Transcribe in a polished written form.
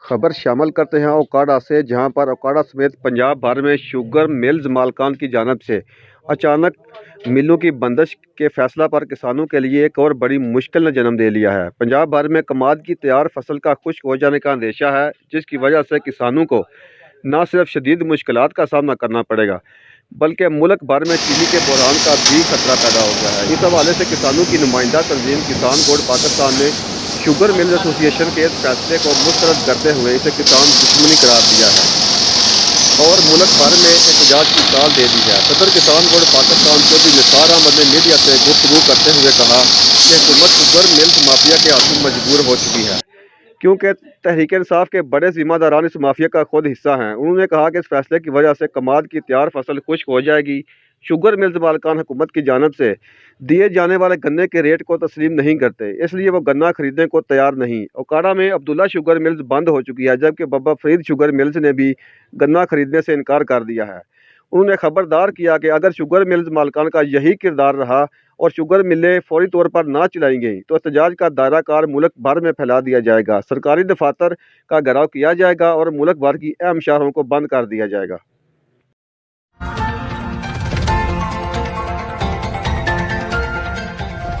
खबर शामिल करते हैं ओकाड़ा से, जहां पर ओकाड़ा समेत पंजाब भर में शुगर मिल्स मालकान की जानिब से अचानक मिलों की बंदिश के फैसला पर किसानों के लिए एक और बड़ी मुश्किल ने जन्म दे लिया है। पंजाब भर में कमाद की तैयार फसल का खुश्क हो जाने का अंदेशा है, जिसकी वजह से किसानों को न सिर्फ शदीद मुश्किलात का सामना करना पड़ेगा, बल्कि मुल्क भर में चीनी के बहरान का भी खतरा पैदा हो गया है। इस हवाले से किसानों की नुमाइंदा तंजीम किसान बोर्ड पाकिस्तान ने शुगर मिल्स एसोसिएशन के इस फैसले को मुस्तरद करते हुए इसे किसान दुश्मनी करार दिया है और मुल्क भर में एहतजाज की कॉल दे दी है। सदर किसान बोर्ड पाकिस्तान चौधरी निसार अहमद ने मीडिया से गुफ्तगू करते हुए कहा कि हुकूमत शुगर मिल्स माफिया के हाथों मजबूर हो चुकी है, क्योंकि तहरीक इंसाफ के बड़े जिम्मेदारान इस माफिया का खुद हिस्सा हैं। उन्होंने कहा कि इस फैसले की वजह से कमाद की तैयार फसल खुश्क हो जाएगी। शुगर मिल्स मालकान हुकूमत की जानब से दिए जाने वाले गन्ने के रेट को तस्लीम नहीं करते, इसलिए वो गन्ना खरीदने को तैयार नहीं। ओकाड़ा में अब्दुल्ला शुगर मिल्स बंद हो चुकी है, जबकि बाबा फरीद शुगर मिल्स ने भी गन्ना खरीदने से इनकार कर दिया है। उन्होंने खबरदार किया कि अगर शुगर मिल्स मालकान का यही किरदार रहा और शुगर मिलें फौरी तौर पर ना चलाई गई तो एहतजाज का दायरा कार मुल्क भर में फैला दिया जाएगा, सरकारी दफातर का घेराव किया जाएगा और मुल्क भर की अहम शहरों को बंद कर दिया जाएगा।